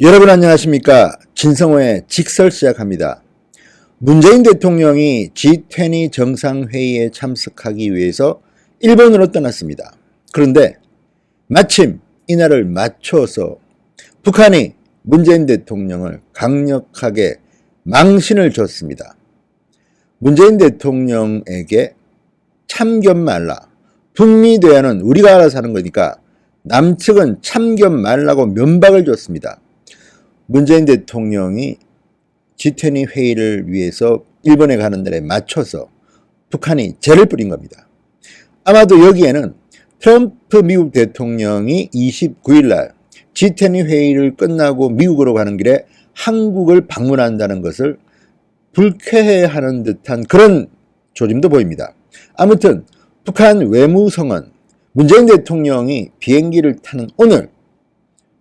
여러분 안녕하십니까? 진성호의 직설 시작합니다. 문재인 대통령이 G20 정상회의에 참석하기 위해서 일본으로 떠났습니다. 그런데 마침 이날을 맞춰서 북한이 문재인 대통령을 강력하게 망신을 줬습니다. 문재인 대통령에게 참견 말라. 북미 대화는 우리가 알아서 하는 거니까 남측은 참견 말라고 면박을 줬습니다. 문재인 대통령이 G20 회의를 위해서 일본에 가는 날에 맞춰서 북한이 죄를 뿌린 겁니다. 아마도 여기에는 트럼프 미국 대통령이 29일 날 G20 회의를 끝나고 미국으로 가는 길에 한국을 방문한다는 것을 불쾌해하는 듯한 그런 조짐도 보입니다. 아무튼 북한 외무성은 문재인 대통령이 비행기를 타는 오늘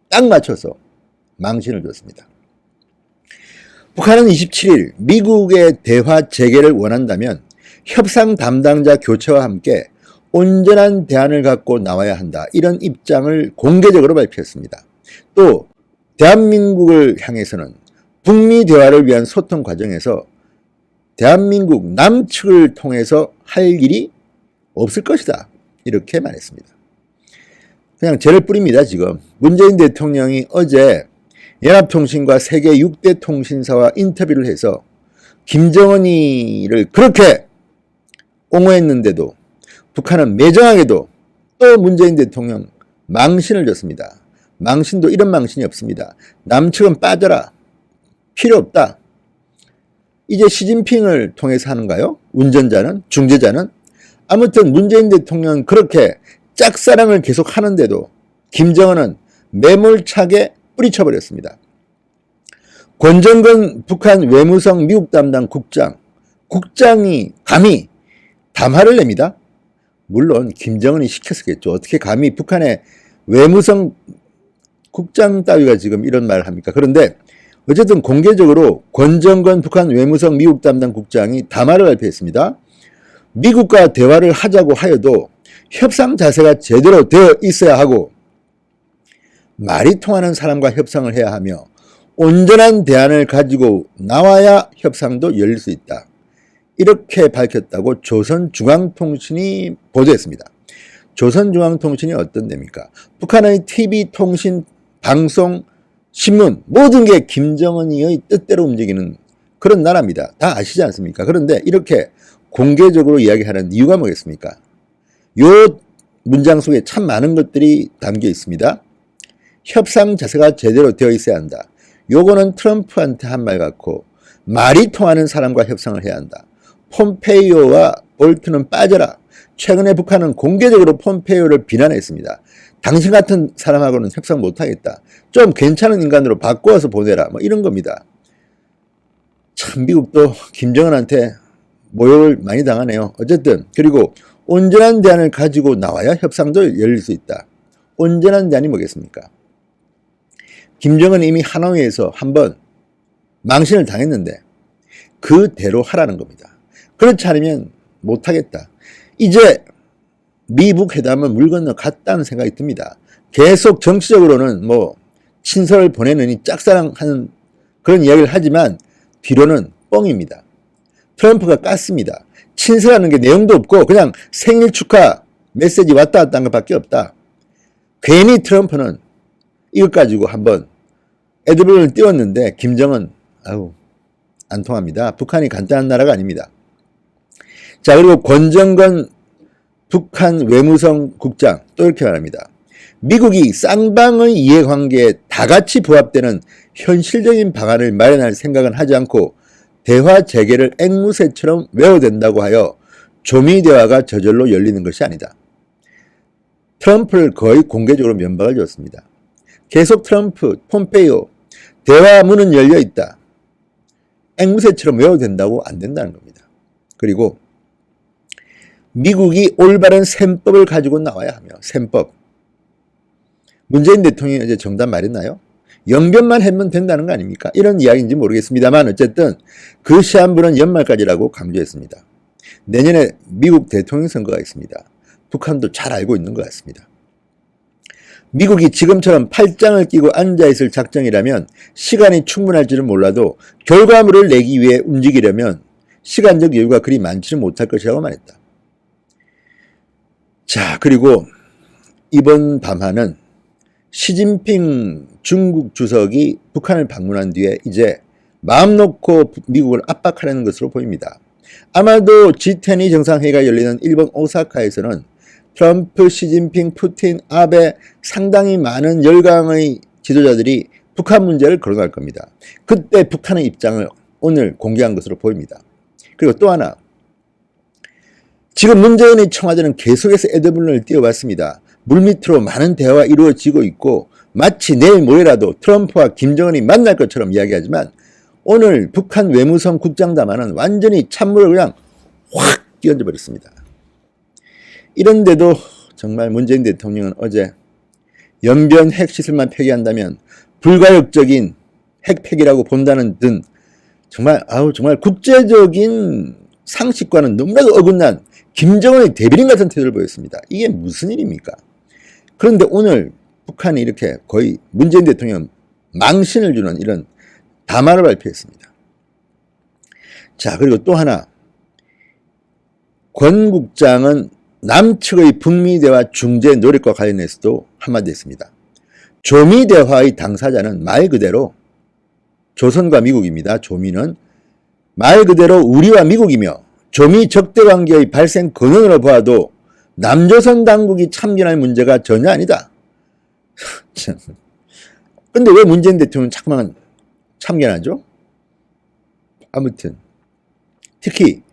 딱 맞춰서 망신을 줬습니다. 북한은 27일 미국의 대화 재개를 원한다면 협상 담당자 교체와 함께 온전한 대안을 갖고 나와야 한다. 이런 입장을 공개적으로 발표했습니다. 또 대한민국을 향해서는 북미 대화를 위한 소통 과정에서 대한민국 남측을 통해서 할 일이 없을 것이다. 이렇게 말했습니다. 그냥 죄를 뿌립니다. 지금 문재인 대통령이 어제 연합통신과 세계 6대 통신사와 인터뷰를 해서 김정은이를 그렇게 옹호했는데도 북한은 매정하게도 또 문재인 대통령 망신을 줬습니다. 망신도 이런 망신이 없습니다. 남측은 빠져라. 필요 없다. 이제 시진핑을 통해서 하는가요? 운전자는? 중재자는? 아무튼 문재인 대통령은 그렇게 짝사랑을 계속 하는데도 김정은은 매몰차게 뿌리쳐버렸습니다. 권정근 북한 외무성 미국 담당 국장이 감히 담화를 냅니다. 물론 김정은이 시켰겠죠. 어떻게 감히 북한의 외무성 국장 따위가 지금 이런 말을 합니까? 그런데 어쨌든 공개적으로 권정근 북한 외무성 미국 담당 국장이 담화를 발표했습니다. 미국과 대화를 하자고 하여도 협상 자세가 제대로 되어 있어야 하고 말이 통하는 사람과 협상을 해야 하며 온전한 대안을 가지고 나와야 협상도 열릴 수 있다. 이렇게 밝혔다고 조선중앙통신이 보도했습니다. 조선중앙통신이 어떤 데입니까? 북한의 TV, 통신, 방송, 신문 모든 게 김정은이의 뜻대로 움직이는 그런 나라입니다. 다 아시지 않습니까? 그런데 이렇게 공개적으로 이야기하는 이유가 뭐겠습니까? 요 문장 속에 참 많은 것들이 담겨 있습니다. 협상 자세가 제대로 되어 있어야 한다. 요거는 트럼프한테 한 말 같고 말이 통하는 사람과 협상을 해야 한다. 폼페이오와 볼트는 빠져라. 최근에 북한은 공개적으로 폼페이오를 비난했습니다. 당신 같은 사람하고는 협상 못하겠다. 좀 괜찮은 인간으로 바꿔서 보내라. 뭐 이런 겁니다. 참 미국도 김정은한테 모욕을 많이 당하네요. 어쨌든 그리고 온전한 대안을 가지고 나와야 협상도 열릴 수 있다. 온전한 대안이 뭐겠습니까? 김정은은 이미 하노이에서 한번 망신을 당했는데 그대로 하라는 겁니다. 그렇지 않으면 못하겠다. 이제 미북 회담은 물 건너 갔다는 생각이 듭니다. 계속 정치적으로는 뭐 친서를 보내느니 짝사랑하는 그런 이야기를 하지만 뒤로는 뻥입니다. 트럼프가 깠습니다. 친서라는 게 내용도 없고 그냥 생일 축하 메시지 왔다 갔다 한 것밖에 없다. 괜히 트럼프는 이것 가지고 한번 애드블을 띄웠는데 김정은 안 통합니다. 북한이 간단한 나라가 아닙니다. 자, 그리고 권정근 북한 외무성 국장 또 이렇게 말합니다. 미국이 쌍방의 이해관계에 다 같이 부합되는 현실적인 방안을 마련할 생각은 하지 않고 대화 재개를 앵무새처럼 외워댄다고 하여 조미대화가 저절로 열리는 것이 아니다. 트럼프를 거의 공개적으로 면박을 줬습니다. 계속 트럼프, 폼페이오 대화 문은 열려 있다. 앵무새처럼 외워도 된다고 안 된다는 겁니다. 그리고 미국이 올바른 셈법을 가지고 나와야 하며 셈법. 문재인 대통령이 어제 정답 말했나요? 영변만 하면 된다는 거 아닙니까? 이런 이야기인지 모르겠습니다만 어쨌든 그 시한부는 연말까지라고 강조했습니다. 내년에 미국 대통령 선거가 있습니다. 북한도 잘 알고 있는 것 같습니다. 미국이 지금처럼 팔짱을 끼고 앉아있을 작정이라면 시간이 충분할지는 몰라도 결과물을 내기 위해 움직이려면 시간적 여유가 그리 많지는 못할 것이라고 말했다. 자, 그리고 이번 밤하는 시진핑 중국 주석이 북한을 방문한 뒤에 이제 마음 놓고 미국을 압박하려는 것으로 보입니다. 아마도 G20 정상회의가 열리는 일본 오사카에서는 트럼프, 시진핑, 푸틴, 아베 상당히 많은 열강의 지도자들이 북한 문제를 거론할 겁니다. 그때 북한의 입장을 오늘 공개한 것으로 보입니다. 그리고 또 하나, 지금 문재인의 청와대는 계속해서 에드블론을 띄워봤습니다. 물밑으로 많은 대화가 이루어지고 있고 마치 내일 모레라도 트럼프와 김정은이 만날 것처럼 이야기하지만 오늘 북한 외무성 국장담화는 완전히 찬물을 그냥 확 끼얹어 버렸습니다. 이런데도 정말 문재인 대통령은 어제 연변 핵시설만 폐기한다면 불가역적인 핵폐기라고 본다는 등 정말 국제적인 상식과는 너무나도 어긋난 김정은의 대변인 같은 태도를 보였습니다. 이게 무슨 일입니까? 그런데 오늘 북한이 이렇게 거의 문재인 대통령 망신을 주는 이런 담화를 발표했습니다. 자, 그리고 또 하나, 권 국장은 남측의 북미 대화 중재 노력과 관련해서도 한마디 했습니다. 조미 대화의 당사자는 말 그대로 조선과 미국입니다. 조미는 말 그대로 우리와 미국이며 조미 적대 관계의 발생 근원으로 보아도 남조선 당국이 참견할 문제가 전혀 아니다. 근데 왜 문재인 대통령은 자꾸만 참견하죠? 아무튼 특히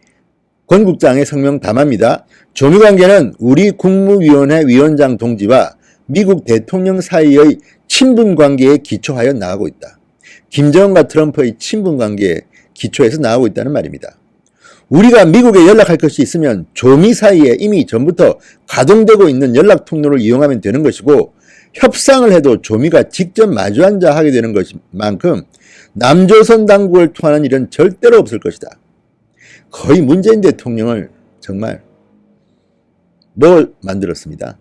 권 국장의 성명 담화입니다. 조미 관계는 우리 국무위원회 위원장 동지와 미국 대통령 사이의 친분 관계에 기초하여 나가고 있다. 김정은과 트럼프의 친분 관계에 기초해서 나가고 있다는 말입니다. 우리가 미국에 연락할 것이 있으면 조미 사이에 이미 전부터 가동되고 있는 연락 통로를 이용하면 되는 것이고 협상을 해도 조미가 직접 마주 앉아 하게 되는 것만큼 남조선 당국을 통하는 일은 절대로 없을 것이다. 거의 문재인 대통령을 정말 뭘 만들었습니다.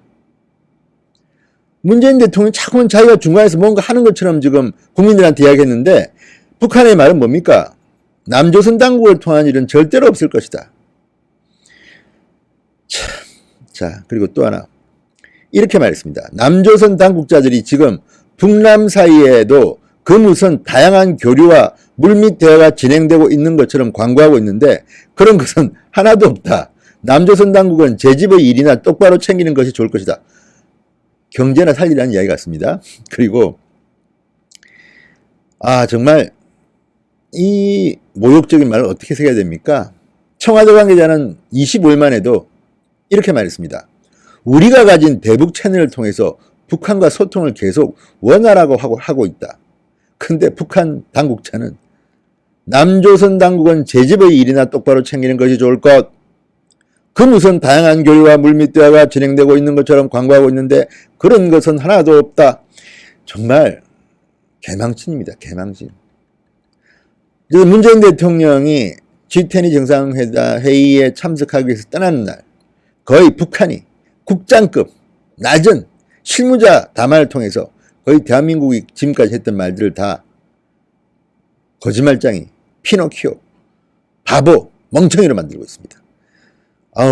문재인 대통령이 자꾸만 자기가 중간에서 뭔가 하는 것처럼 지금 국민들한테 이야기했는데 북한의 말은 뭡니까? 남조선 당국을 통한 일은 절대로 없을 것이다. 자, 그리고 또 하나. 이렇게 말했습니다. 남조선 당국자들이 지금 북남 사이에도 그 무슨 다양한 교류와 물밑 대화가 진행되고 있는 것처럼 광고하고 있는데 그런 것은 하나도 없다. 남조선 당국은 제 집의 일이나 똑바로 챙기는 것이 좋을 것이다. 경제나 살리라는 이야기 같습니다. 그리고 정말 이 모욕적인 말을 어떻게 새겨야 됩니까? 청와대 관계자는 25일 만에도 이렇게 말했습니다. 우리가 가진 대북 채널을 통해서 북한과 소통을 계속 원활하고 하고 있다. 근데 북한 당국자는 남조선 당국은 제 집의 일이나 똑바로 챙기는 것이 좋을 것. 그 무슨 다양한 교류와 물밑 대화가 진행되고 있는 것처럼 광고하고 있는데 그런 것은 하나도 없다. 정말 개망신입니다. 개망신. 그래서 문재인 대통령이 G20 정상회의에 참석하기 위해서 떠나는 날 거의 북한이 국장급 낮은 실무자 담화를 통해서 거의 대한민국이 지금까지 했던 말들을 다 거짓말장이, 피노키오, 바보, 멍청이로 만들고 있습니다.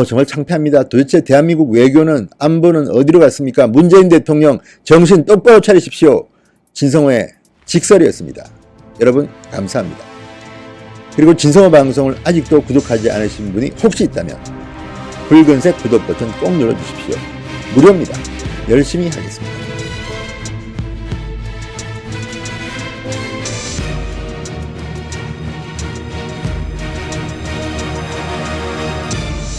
정말 창피합니다. 도대체 대한민국 외교는 안보는 어디로 갔습니까? 문재인 대통령 정신 똑바로 차리십시오. 진성호의 직설이었습니다. 여러분 감사합니다. 그리고 진성호 방송을 아직도 구독하지 않으신 분이 혹시 있다면 붉은색 구독 버튼 꼭 눌러주십시오. 무료입니다. 열심히 하겠습니다.